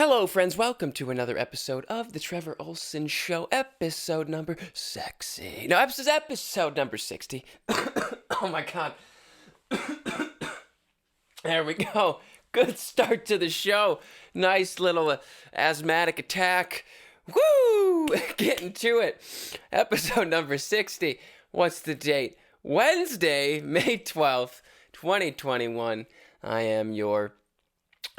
Hello, friends. Welcome to another episode of the Trevor Ohlsen Show, episode number sexy. No, episode number 60. Oh my god. There we go. Good start to the show. Nice little asthmatic attack. Woo! Getting to it. Episode number 60. What's the date? Wednesday, May 12th, 2021. I am your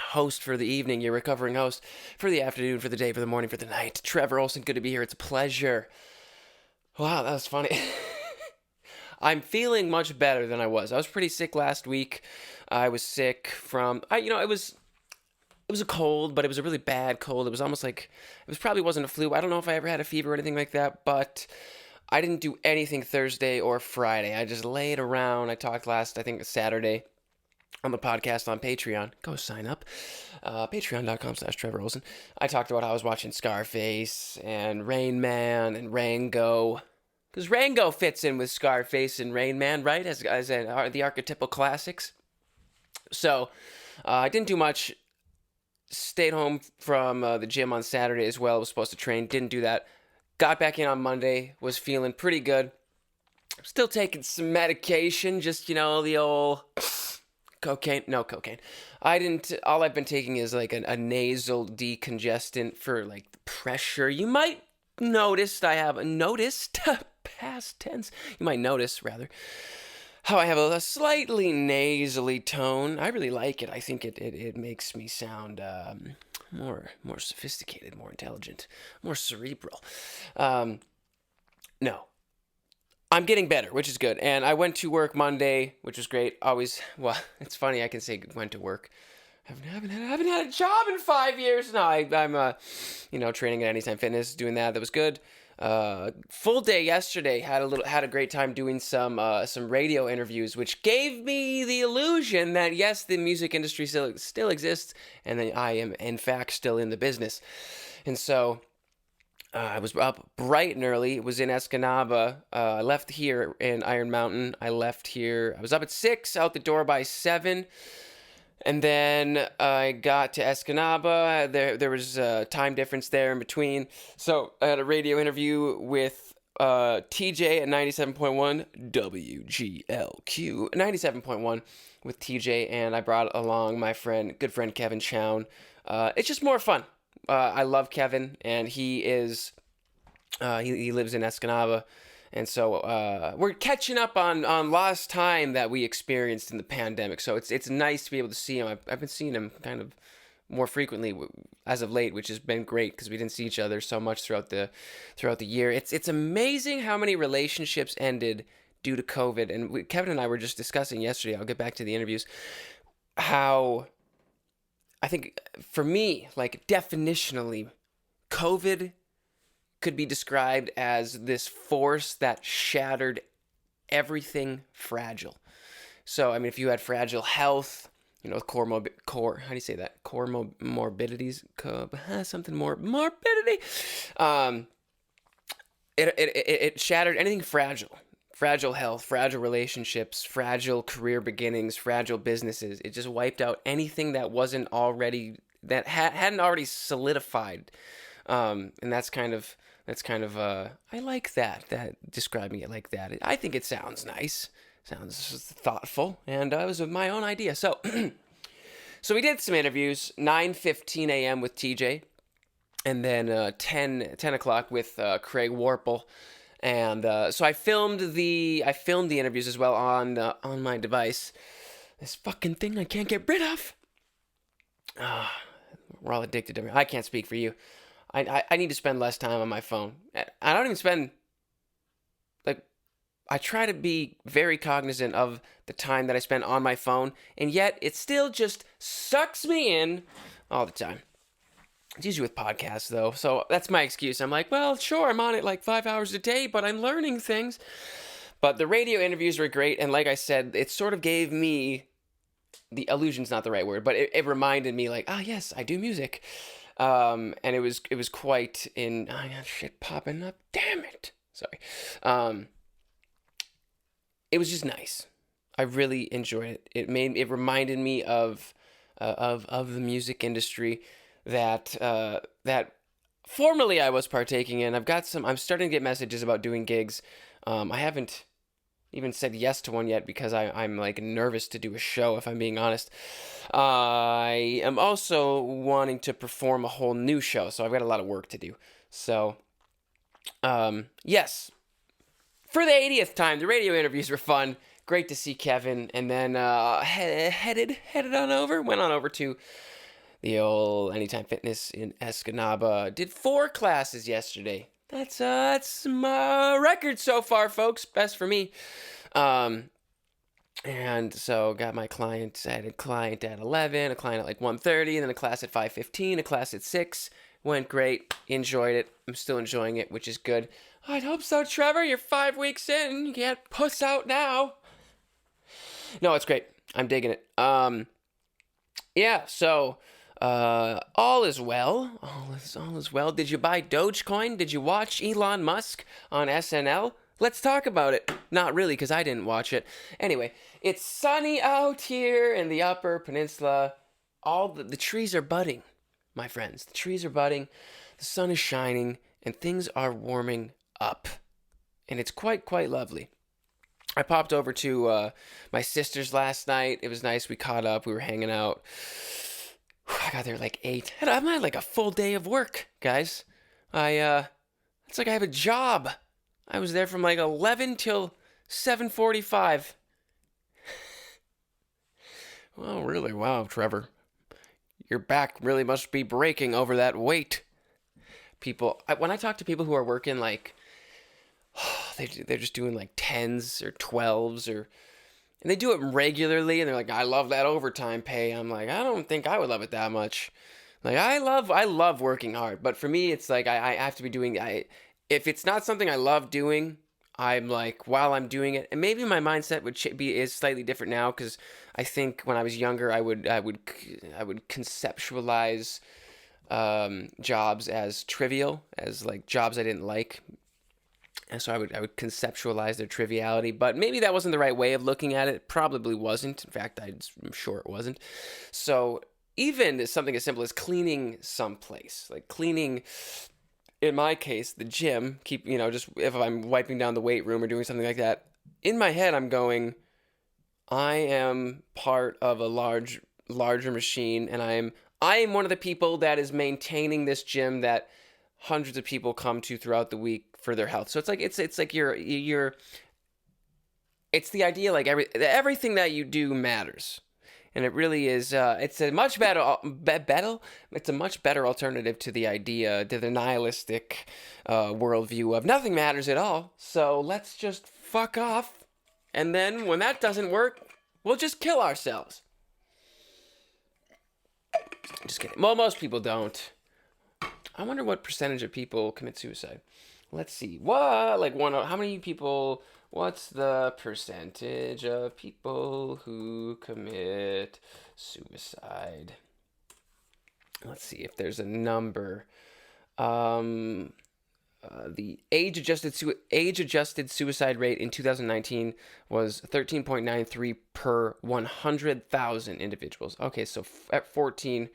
host for the evening, your recovering host for the afternoon, for the day, for the morning, for the night. Trevor Ohlsen, good to be here. It's a pleasure. Wow, that was funny. I'm feeling much better than I was. I was pretty sick last week. I was sick from, it was a cold, but it was a really bad cold. It was almost like, probably wasn't a flu. I don't know if I ever had a fever or anything like that, but I didn't do anything Thursday or Friday. I just laid around. I talked last, I think, Saturday on the podcast on Patreon. Go sign up. Patreon.com/Trevor Ohlsen. I talked about how I was watching Scarface and Rain Man and Rango. Because Rango fits in with Scarface and Rain Man, right? As the archetypal classics. So, I didn't do much. Stayed home from the gym on Saturday as well. I was supposed to train. Didn't do that. Got back in on Monday. Was feeling pretty good. Still taking some medication. Just, the old cocaine. No cocaine. All I've been taking is like a nasal decongestant for like the pressure. You might noticed, I have noticed, past tense, you might notice rather, how I have a slightly nasally tone. I really like it. I think it makes me sound more sophisticated, more intelligent, more cerebral. No. I'm getting better, which is good. And I went to work Monday, which was great. Well, it's funny, I can say went to work. I haven't had a job in 5 years. No, I'm training at Anytime Fitness, doing that. That was good. Full day yesterday. Had a great time doing some radio interviews, which gave me the illusion that yes, the music industry still exists, and that I am in fact still in the business. And so I was up bright and early. It was in Escanaba. I left here in Iron Mountain. I was up at 6, out the door by 7. And then I got to Escanaba. There was a time difference there in between. So I had a radio interview with TJ at 97.1 WGLQ. 97.1 with TJ, and I brought along my good friend Kevin Chown. It's just more fun. I love Kevin, and he is he lives in Escanaba. And so we're catching up on lost time that we experienced in the pandemic. So it's nice to be able to see him. I've been seeing him kind of more frequently as of late, which has been great because we didn't see each other so much throughout the year. It's amazing how many relationships ended due to COVID. And Kevin and I were just discussing yesterday. I'll get back to the interviews. How I think for me, like definitionally, COVID could be described as this force that shattered everything fragile. So, I mean, if you had fragile health, core, how do you say that? Morbidities, something more, morbidity. It shattered anything fragile. Fragile health, fragile relationships, fragile career beginnings, fragile businesses. It just wiped out anything that wasn't already, that hadn't already solidified. And that's kind of, I like that describing it like that. I think it sounds nice, sounds thoughtful, and it was my own idea. So, so we did some interviews, 9:15 a.m. with TJ, and then 10 o'clock with Craig Warple. And so I filmed the interviews as well on my device. This fucking thing I can't get rid of. We're all addicted to it. I can't speak for you. I need to spend less time on my phone. I don't even spend, I try to be very cognizant of the time that I spend on my phone, and yet it still just sucks me in all the time. It's usually with podcasts, though, so that's my excuse. I'm like, well, sure, I'm on it like 5 hours a day, but I'm learning things. But the radio interviews were great, and like I said, it sort of gave me, the illusion's not the right word, but it reminded me like, yes, I do music. And it was quite I got shit popping up. Damn it. Sorry. It was just nice. I really enjoyed it. It reminded me of the music industry, that formerly I was partaking in. I'm starting to get messages about doing gigs. I haven't even said yes to one yet because I'm like nervous to do a show, if I'm being honest. I am also wanting to perform a whole new show, so I've got a lot of work to do. So, yes, for the 80th time, the radio interviews were fun. Great to see Kevin, and then headed went on over to the old Anytime Fitness in Escanaba. Did 4 classes yesterday. That's my record so far, folks. Best for me. And so got my client at 11, a client at like 1:30, and then a class at 5:15, a class at 6. Went great. Enjoyed it. I'm still enjoying it, which is good. I'd hope so, Trevor. You're 5 weeks in. You can't puss out now. No, it's great. I'm digging it. Yeah, so all is well. All is well. Did you buy Dogecoin? Did you watch Elon Musk on SNL? Let's talk about it. Not really, because I didn't watch it. Anyway, it's sunny out here in the Upper Peninsula. All the trees are budding, my friends. The trees are budding. The sun is shining, and things are warming up. And it's quite lovely. I popped over to my sister's last night. It was nice. We caught up. We were hanging out. I got there like 8. I had like a full day of work, guys. It's like I have a job. I was there from like 11 till 7:45. Well, really, wow, Trevor. Your back really must be breaking over that weight. When I talk to people who are working like, they're just doing like 10s or 12s and they do it regularly and they're like, I love that overtime pay. I'm like, I don't think I would love it that much. Like, I love working hard, but for me, it's like I have to be doing. If it's not something I love doing, I'm like, while I'm doing it, and maybe my mindset is slightly different now, because I think when I was younger, I would conceptualize jobs as trivial, as like jobs I didn't like, and so I would conceptualize their triviality. But maybe that wasn't the right way of looking at it. It probably wasn't. In fact, I'm sure it wasn't. So even something as simple as cleaning someplace, like cleaning, in my case, the gym, just if I'm wiping down the weight room or doing something like that, in my head I'm going, I am part of a larger machine, and I am one of the people that is maintaining this gym that hundreds of people come to throughout the week for their health. So it's like it's the idea, like everything that you do matters. And it really is. It's a much better alternative to the nihilistic worldview of nothing matters at all. So let's just fuck off, and then when that doesn't work, we'll just kill ourselves. Just kidding. Well, most people don't. I wonder what percentage of people commit suicide. Let's see. How many people? What's the percentage of people who commit suicide? Let's see if there's a number. The age-adjusted suicide rate in 2019 was 13.93 per 100,000 individuals. Okay, so at 14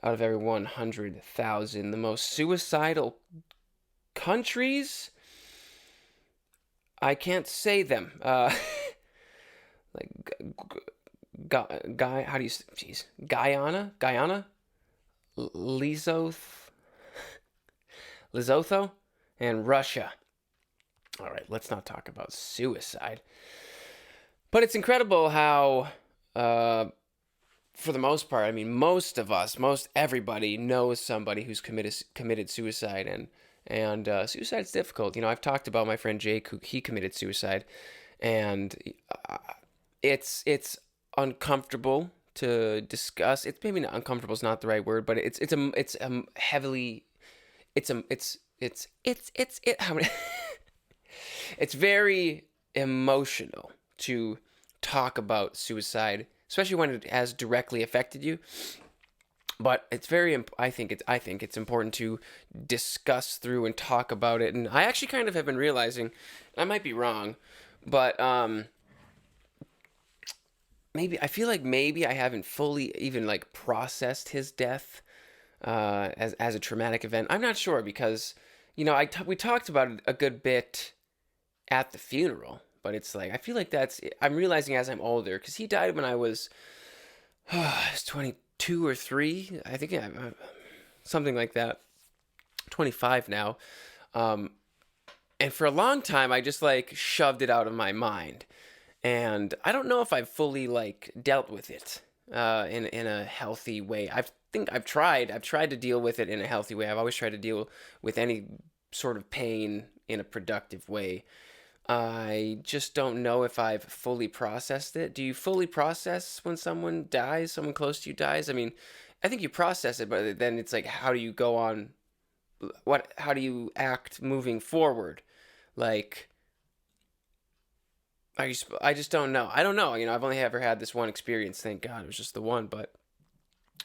out of every 100,000. The most suicidal countries, I can't say them. Like how do you? Jeez, Guyana, Lesotho, and Russia. All right, let's not talk about suicide. But it's incredible how, for the most part, I mean, most everybody knows somebody who's committed suicide, and suicide's difficult. I've talked about my friend Jake, who he committed suicide, and it's uncomfortable to discuss. It's maybe not uncomfortable is not the right word, but it's very emotional to talk about suicide, especially when it has directly affected you. But it's I think it's important to discuss through and talk about it. And I actually kind of have been realizing, I might be wrong, but maybe I feel like maybe I haven't fully even like processed his death. as a traumatic event. I'm not sure because, we talked about it a good bit at the funeral, but it's like, I feel like I'm realizing as I'm older, because he died when I was, I was 22 or 3, I think, yeah, something like that. 25 now. And for a long time, I just like shoved it out of my mind. And I don't know if I've fully like dealt with it in a healthy way. I've tried to deal with it in a healthy way. I've always tried to deal with any sort of pain in a productive way. I just don't know if I've fully processed it. Do you fully process when someone dies, someone close to you dies? I mean, I think you process it, but then it's like, how do you go on? How do you act moving forward? Like, I just don't know. I don't know. I've only ever had this one experience. Thank God it was just the one. But,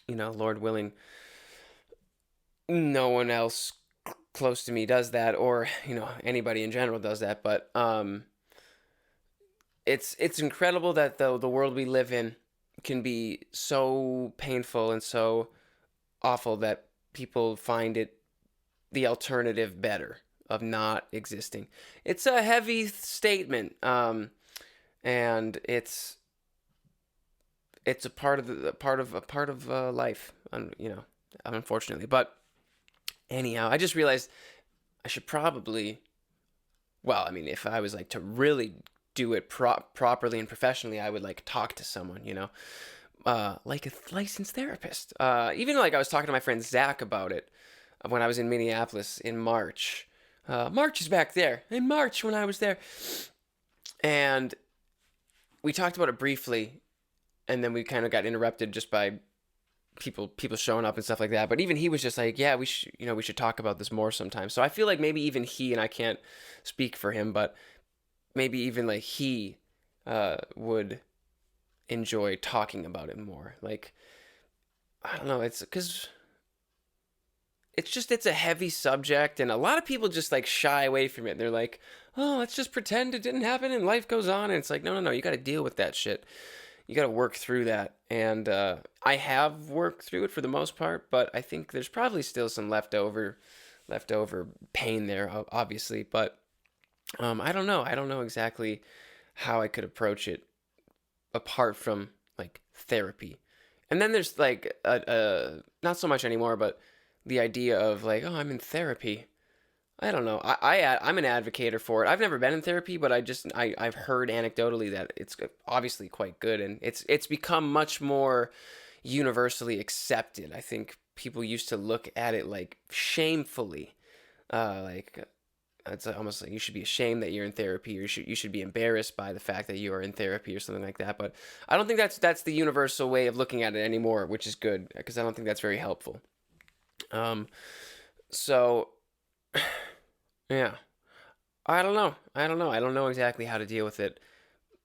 Lord willing, no one else close to me does that, or, anybody in general does that. But it's incredible that the world we live in can be so painful and so awful that people find it the alternative better of not existing. It's a heavy statement, and it's a part of life, unfortunately. But anyhow, I just realized I should probably, well, I mean, if I was like to really do it properly and professionally, I would like talk to someone, like a licensed therapist. Even like I was talking to my friend Zach about it when I was in Minneapolis in March. March is back there. In March when I was there. And we talked about it briefly, and then we kind of got interrupted just by people showing up and stuff like that. But even he was just like, yeah, we should talk about this more sometime. So I feel like maybe even he, and I can't speak for him, but maybe even like he would enjoy talking about it more. Like, I don't know, it's because it's a heavy subject, and a lot of people just like shy away from it. They're like, oh, let's just pretend it didn't happen and life goes on. And it's like, no, you got to deal with that shit. You got to work through that. And I have worked through it for the most part, but I think there's probably still some leftover pain there, obviously. But I don't know. I don't know exactly how I could approach it apart from like therapy. And then there's like not so much anymore, but the idea of like, oh, I'm in therapy. I don't know. I'm an advocator for it. I've never been in therapy, but I've heard anecdotally that it's obviously quite good, and it's become much more universally accepted. I think people used to look at it like shamefully, like it's almost like you should be ashamed that you're in therapy, or you should be embarrassed by the fact that you are in therapy or something like that. But I don't think that's the universal way of looking at it anymore, which is good because I don't think that's very helpful. So yeah, I don't know. I don't know exactly how to deal with it.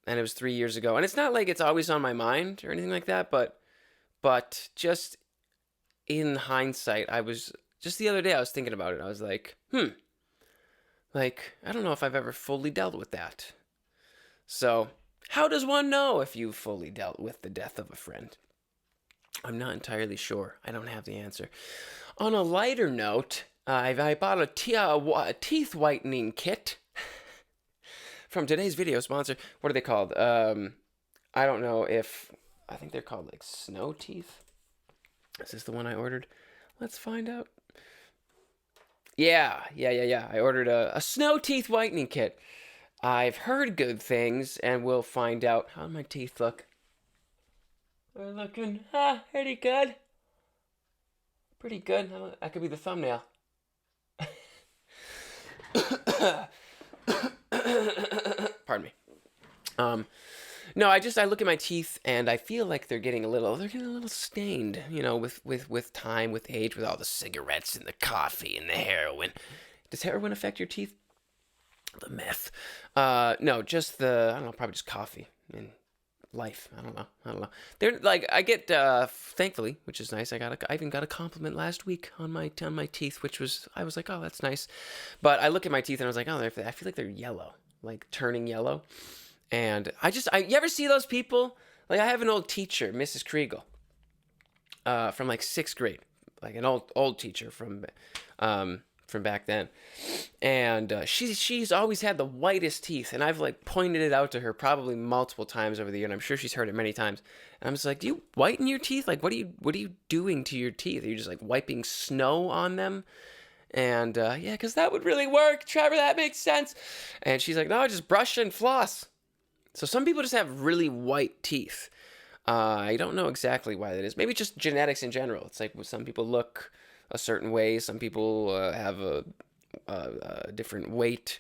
And it was 3 years ago, and it's not like it's always on my mind or anything like that. But just in hindsight, I was just the other day I was thinking about it. I was like, like I don't know if I've ever fully dealt with that. So how does one know if you've fully dealt with the death of a friend? I'm not entirely sure. I don't have the answer. On a lighter note, I bought a teeth whitening kit from today's video sponsor. What are they called? I don't know if... I think they're called like snow teeth. Is this the one I ordered? Let's find out. Yeah. I ordered a snow teeth whitening kit. I've heard good things, and we'll find out. How do my teeth look? They're looking pretty good. Pretty good. That could be the thumbnail. Pardon me. No, I look at my teeth and I feel like they're getting a little stained, with time, with age, with all the cigarettes and the coffee and the heroin. Does heroin affect your teeth? The meth. No, just I don't know, probably just coffee and life. I don't know. They're like, I get, thankfully, which is nice. I even got a compliment last week on my teeth, I was like, oh, that's nice. But I look at my teeth and I was like, oh, I feel like they're yellow, like turning yellow. And you ever see those people? Like, I have an old teacher, Mrs. Kriegel, from like 6th grade. like an old teacher from back then, and she's always had the whitest teeth, and I've like pointed it out to her probably multiple times over the year, and I'm sure she's heard it many times. And I'm just like, do you whiten your teeth? Like, what are you doing to your teeth? Are you just like wiping snow on them? And yeah, because that would really work, Trevor. That makes sense. And she's like, no, just brush and floss. So some people just have really white teeth. I don't know exactly why that is. Maybe just genetics in general. It's like some people look a certain way. Some people have a different weight.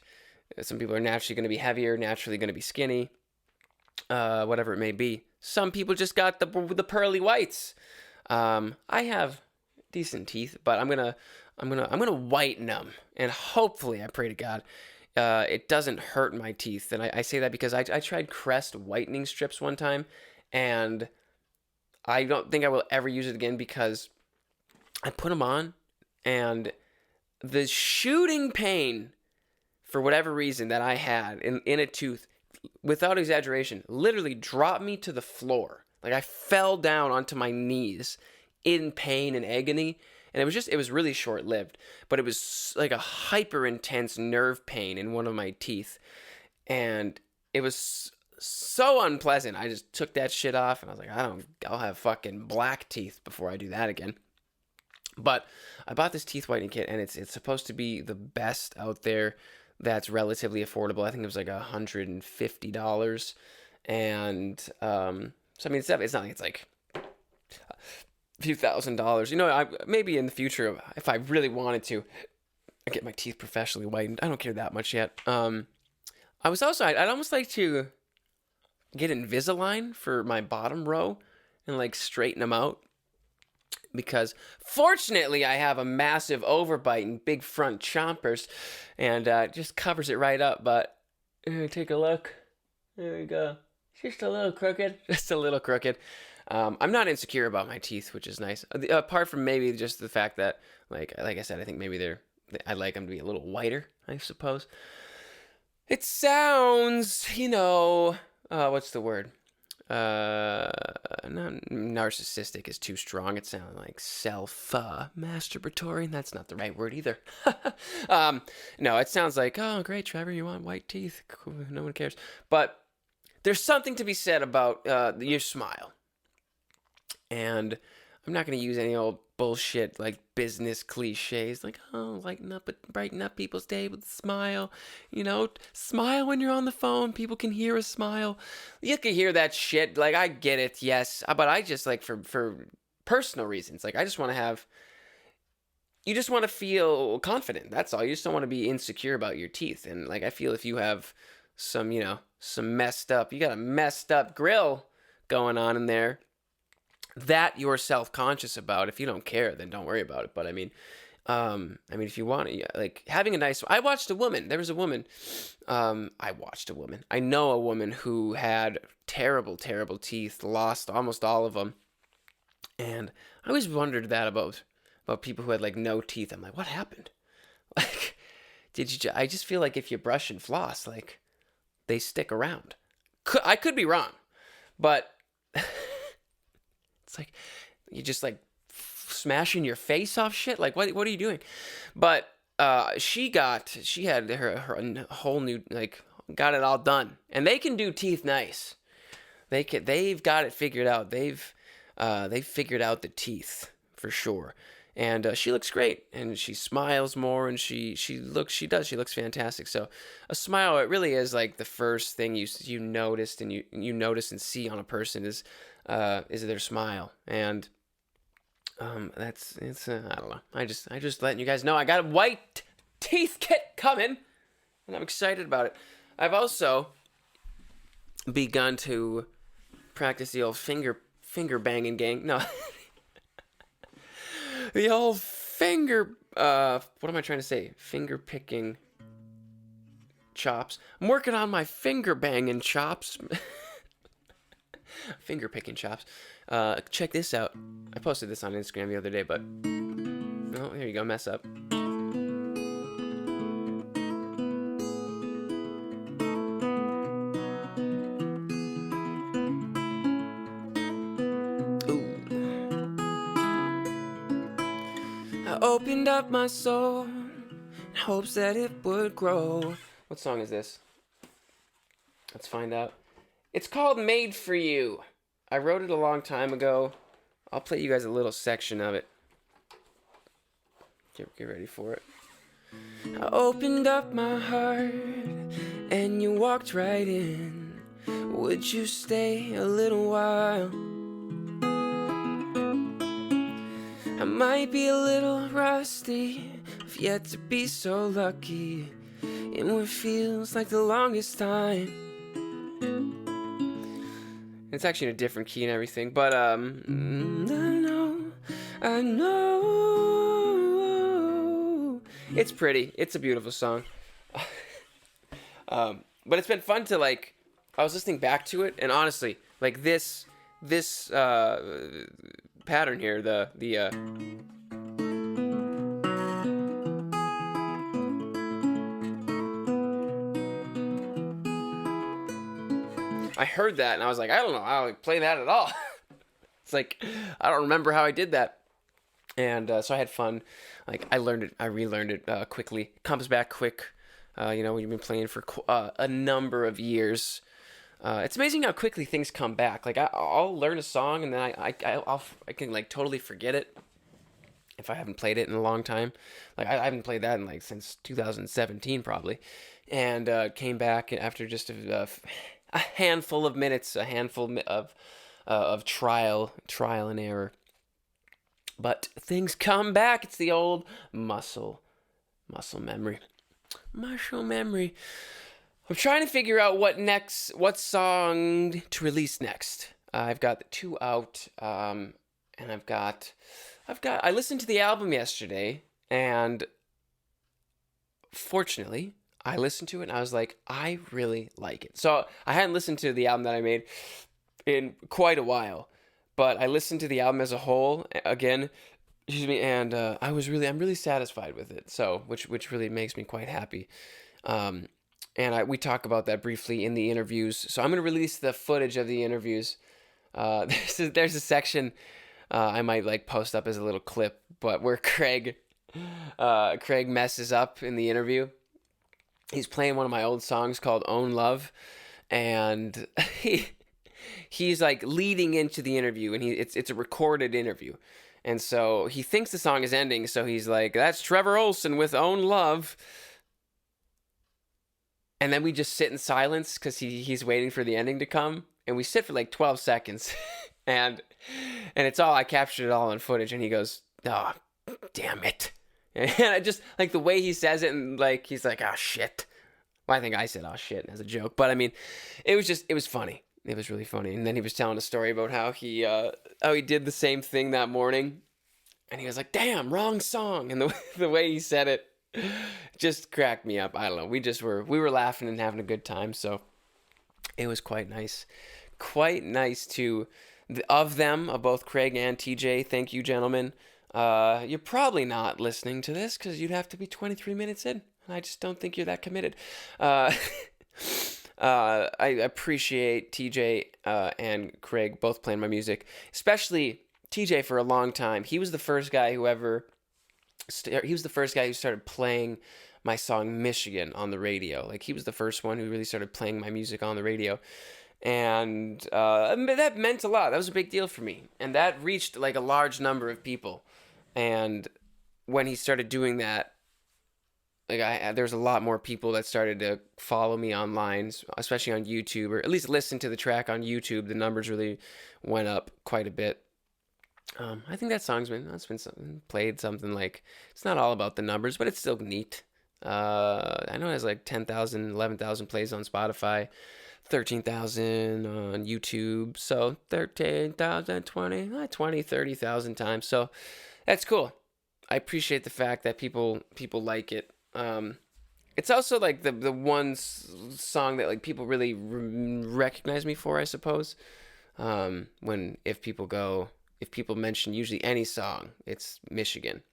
Some people are naturally going to be heavier, naturally going to be skinny, whatever it may be. Some people just got the pearly whites. I have decent teeth, but I'm gonna whiten them, and hopefully, I pray to God, it doesn't hurt my teeth. And I say that because I tried Crest whitening strips one time, and I don't think I will ever use it again because I put them on, and the shooting pain, for whatever reason, that I had in a tooth, without exaggeration, literally dropped me to the floor. Like I fell down onto my knees in pain and agony. And it was really short-lived, but it was like a hyper-intense nerve pain in one of my teeth. And it was so unpleasant. I just took that shit off, and I was like, I'll have fucking black teeth before I do that again. But I bought this teeth whitening kit, and it's supposed to be the best out there that's relatively affordable. I think it was like $150. And, so I mean, it's not like it's like few $1,000s. You know, maybe in the future, if I really wanted to, I get my teeth professionally whitened. I don't care that much yet. I'd almost like to get Invisalign for my bottom row and like straighten them out, because fortunately I have a massive overbite and big front chompers, and it just covers it right up. But take a look. There we go. Just a little crooked. Just a little crooked. I'm not insecure about my teeth, which is nice. Apart from maybe just the fact that, like I said, I think maybe I'd like them to be a little whiter, I suppose. It sounds, what's the word? Narcissistic is too strong. It sounds like self-masturbatory, and that's not the right word either. No, it sounds like, oh, great, Trevor, you want white teeth. Cool, no one cares. But there's something to be said about your smile. And I'm not going to use any old bullshit like business cliches like, oh, brighten up people's day with a smile. Smile when you're on the phone. People can hear a smile. You can hear that shit. Like, I get it, yes. But I just, like, for personal reasons, like, you just want to feel confident. That's all. You just don't want to be insecure about your teeth. And, like, I feel if you have some you got a messed up grill going on in there that you're self-conscious about. If you don't care, then don't worry about it. But I mean, if you want to, like, having a nice, I watched a woman. There was a woman. I know a woman who had terrible, terrible teeth, lost almost all of them. And I always wondered that about people who had like no teeth. I'm like, what happened? Like, I just feel like if you brush and floss, like, they stick around. I could be wrong, but it's like you just like smashing your face off shit. Like, what are you doing? But she had her whole new, like, got it all done, and they can do teeth nice. They've got it figured out. They've figured out the teeth for sure. And she looks great, and she smiles more, and she looks fantastic. So a smile, it really is like the first thing you noticed, and you notice and see on a person is their smile. And I don't know. I just letting you guys know I got a white teeth kit coming, and I'm excited about it. I've also begun to practice the old finger banging gang. No. The old finger, what am I trying to say? Finger picking chops. I'm working on my finger banging chops. Finger picking chops. Check this out. I posted this on Instagram the other day, but, oh, here you go, mess up. opened up my soul in hopes that it would grow. What song is this? Let's find out. It's called Made for You. I wrote it a long time ago. I'll play you guys a little section of it. Get ready for it. I opened up my heart and you walked right in. Would you stay a little while? I might be a little rusty, I've yet to be so lucky in what feels like the longest time. It's actually in a different key and everything, but I know, it's pretty. It's a beautiful song. But it's been fun to, like, I was listening back to it, and honestly, like this pattern here, I heard that and I was like, I don't know how I play that at all. It's like, I don't remember how I did that. And so I had fun. Like, I relearned it quickly. It comes back quick. When you've been playing for a number of years. It's amazing how quickly things come back. Like, I'll learn a song and then I can, like, totally forget it if I haven't played it in a long time. Like, I haven't played that in, like, since 2017 probably. And came back after just a handful of minutes, a handful of trial and error. But things come back. It's the old muscle memory. Muscle memory. I'm trying to figure out what song to release next. I've got the 2 out, and I listened to the album yesterday, and fortunately, I listened to it and I was like, I really like it. So I hadn't listened to the album that I made in quite a while, but I listened to the album as a whole again, and I'm really satisfied with it. So which really makes me quite happy. And we talk about that briefly in the interviews. So I'm gonna release the footage of the interviews. There's a section I might, like, post up as a little clip, but where Craig messes up in the interview. He's playing one of my old songs called Own Love, and he's like leading into the interview, and it's a recorded interview. And so he thinks the song is ending, so he's like, that's Trevor Ohlsen with Own Love. And then we just sit in silence because he's waiting for the ending to come, and we sit for like 12 seconds. and it's all, I captured it all on footage, and he goes, oh, damn it. And I just, like, the way he says it, and, like, he's like, oh, shit. Well, I think I said, oh, shit, as a joke. But, I mean, it was funny. It was really funny. And then he was telling a story about how he did the same thing that morning. And he was like, damn, wrong song. And the way he said it just cracked me up. I don't know. We were laughing and having a good time. So it was quite nice. Quite nice of both Craig and TJ. Thank you, gentlemen. You're probably not listening to this because you'd have to be 23 minutes in. I just don't think you're that committed. I appreciate TJ and Craig both playing my music, especially TJ for a long time. He was the first guy who started playing my song Michigan on the radio. Like, he was the first one who really started playing my music on the radio. And that meant a lot. That was a big deal for me. And that reached, like, a large number of people. And when he started doing that, like, there's a lot more people that started to follow me online, especially on YouTube, or at least listen to the track on YouTube. The numbers really went up quite a bit. I think that song's been played something like, it's not all about the numbers, but it's still neat. I know it has like 10,000, 11,000 plays on Spotify, 13,000 on YouTube, so 13,000, 20, 30,000 times. So that's cool. I appreciate the fact that people like it. It's also like the one song that, like, people really recognize me for, I suppose. If people mention usually any song, it's Michigan,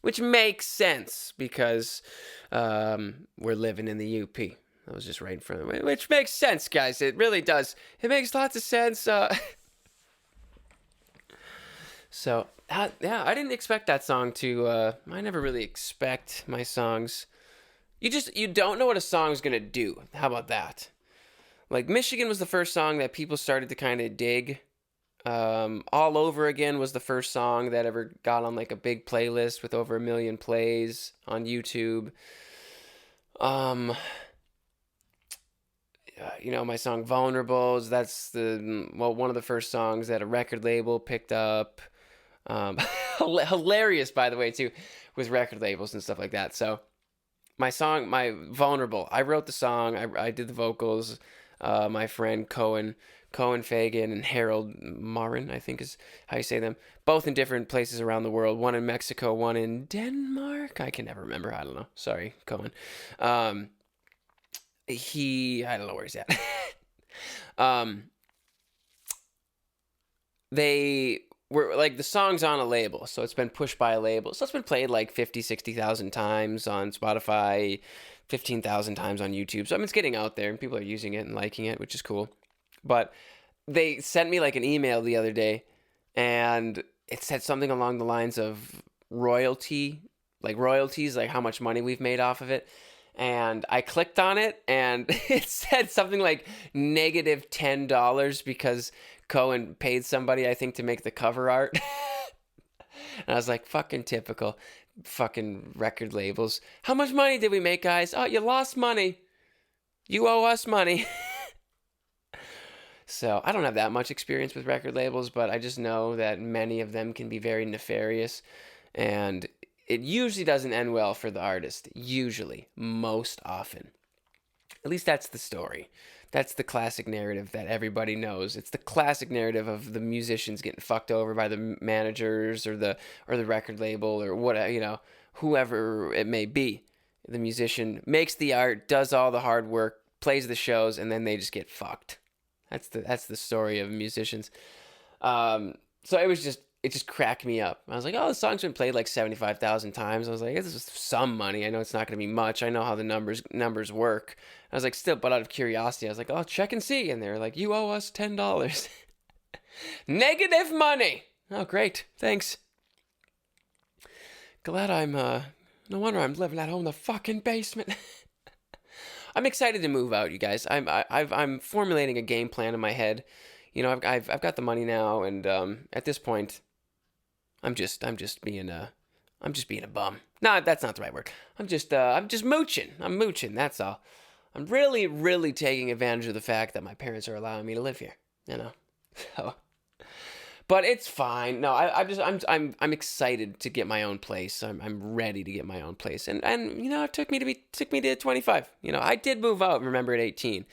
which makes sense because we're living in the UP. I was just right in front of me, which makes sense, guys. It really does. It makes lots of sense. So yeah, I didn't expect that song to. I never really expect my songs. You don't know what a song's gonna do. How about that? Like Michigan was the first song that people started to kind of dig. All Over Again was the first song that ever got on like a big playlist with over 1 million plays on YouTube. Um, my song Vulnerables, that's one of the first songs that a record label picked up. Hilarious, by the way, too, with record labels and stuff like that. So my Vulnerable, I wrote the song, I did the vocals. My friend Cohen Fagan and Harold Marin, I think is how you say them, both in different places around the world. One in Mexico, one in Denmark. I can never remember. I don't know. Sorry, Cohen. I don't know where he's at. They were like, the song's on a label, so it's been pushed by a label. So it's been played like 50, 60,000 times on Spotify, 15,000 times on YouTube. So I mean, it's getting out there and people are using it and liking it, which is cool. But they sent me like an email the other day, and it said something along the lines of royalties, like how much money we've made off of it. And I clicked on it, and it said something like -$10 because Cohen paid somebody, I think, to make the cover art. And I was like, fucking typical fucking record labels. How much money did we make, guys? Oh, you lost money. You owe us money. So I don't have that much experience with record labels, but I just know that many of them can be very nefarious, and it usually doesn't end well for the artist. Usually, most often. At least that's the story. That's the classic narrative that everybody knows. It's the classic narrative of the musicians getting fucked over by the managers or the record label or whatever, whoever it may be. The musician makes the art, does all the hard work, plays the shows, and then they just get fucked. That's the story of musicians. So it just cracked me up. I was like, oh, the song's been played like 75,000 times. I was like, this is some money. I know it's not going to be much. I know how the numbers work. I was like, still, but out of curiosity, I was like, oh, check and see. And they're like, you owe us $10. Negative money. Oh, great. Thanks. Glad no wonder I'm living at home in the fucking basement. I'm excited to move out, you guys. I'm formulating a game plan in my head. I've got the money now, and at this point, I'm just being a bum. No, that's not the right word. I'm just mooching. I'm mooching. That's all. I'm really, really taking advantage of the fact that my parents are allowing me to live here. So, but it's fine. No, I'm excited to get my own place. I'm ready to get my own place, and it took me to 25. I did move out. Remember, at 18.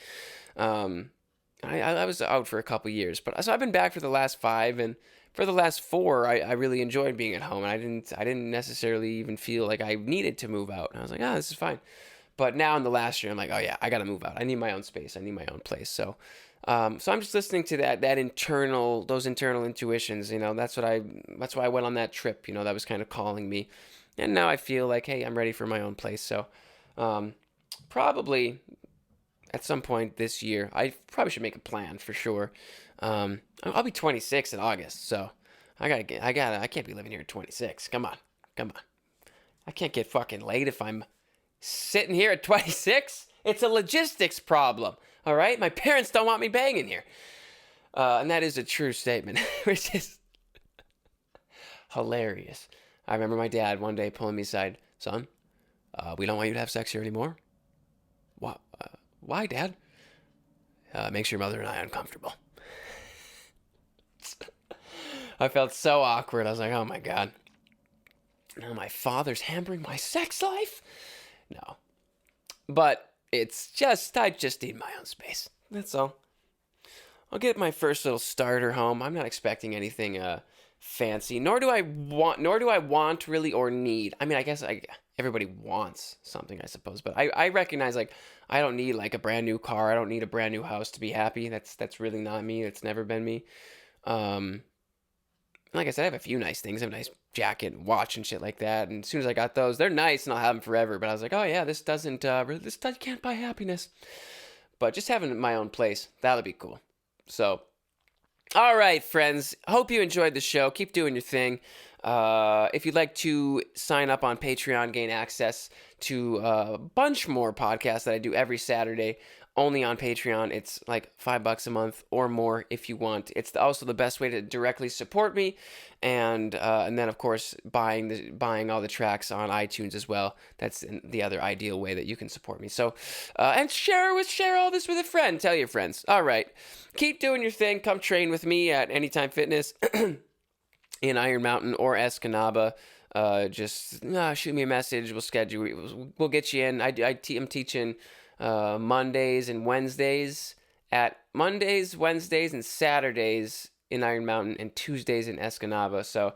I was out for a couple years, but so I've been back for the last 5, and for the last 4, I really enjoyed being at home, and I didn't necessarily even feel like I needed to move out. And I was like, this is fine. But now in the last year, I'm like, oh yeah, I gotta move out. I need my own space. I need my own place. So I'm just listening to those internal intuitions. That's why I went on that trip. That was kind of calling me, and now I feel like, hey, I'm ready for my own place. So probably at some point this year, I probably should make a plan for sure. I'll be 26 in August, so I can't be living here at 26. Come on. I can't get fucking laid if I'm sitting here at 26. It's a logistics problem. All right, my parents don't want me banging here, and that is a true statement, which is hilarious. I remember my dad one day pulling me aside, son. We don't want you to have sex here anymore. What? Why, Dad? Makes your mother and I uncomfortable. I felt so awkward. I was like, oh my God. Now my father's hampering my sex life? No. But I just need my own space. That's all. I'll get my first little starter home. I'm not expecting anything fancy, nor do I want really or need. I mean, I guess everybody wants something, I suppose, but I recognize, like, I don't need like a brand new car. I don't need a brand new house to be happy. That's really not me. It's never been me. Like I said, I have a few nice things. I have a nice jacket and watch and shit like that. And as soon as I got those, they're nice and I'll have them forever. But I was like, oh yeah, this can't buy happiness. But just having my own place, that'll be cool. So All right, friends. Hope you enjoyed the show. Keep doing your thing. If you'd like to sign up on Patreon, gain access to a bunch more podcasts that I do every Saturday, only on Patreon. It's like $5 a month or more if you want. It's also the best way to directly support me, and then of course buying all the tracks on iTunes as well. That's the other ideal way that you can support me. So, and share all this with a friend. Tell your friends. All right, keep doing your thing. Come train with me at Anytime Fitness in Iron Mountain or Escanaba. Just shoot me a message. We'll schedule. We'll get you in. I'm teaching Mondays and Wednesdays and Saturdays in Iron Mountain, and Tuesdays in Escanaba. So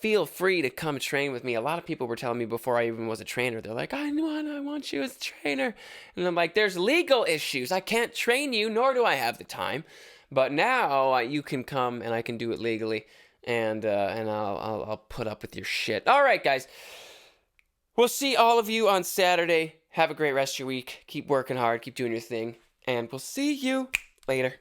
feel free to come train with me. A lot of people were telling me before I even was a trainer, they're like, I want you as a trainer. And I'm like, there's legal issues. I can't train you, nor do I have the time. But now you can come and I can do it legally. And I'll put up with your shit. All right, guys. We'll see all of you on Saturday. Have a great rest of your week. Keep working hard. Keep doing your thing. And we'll see you later.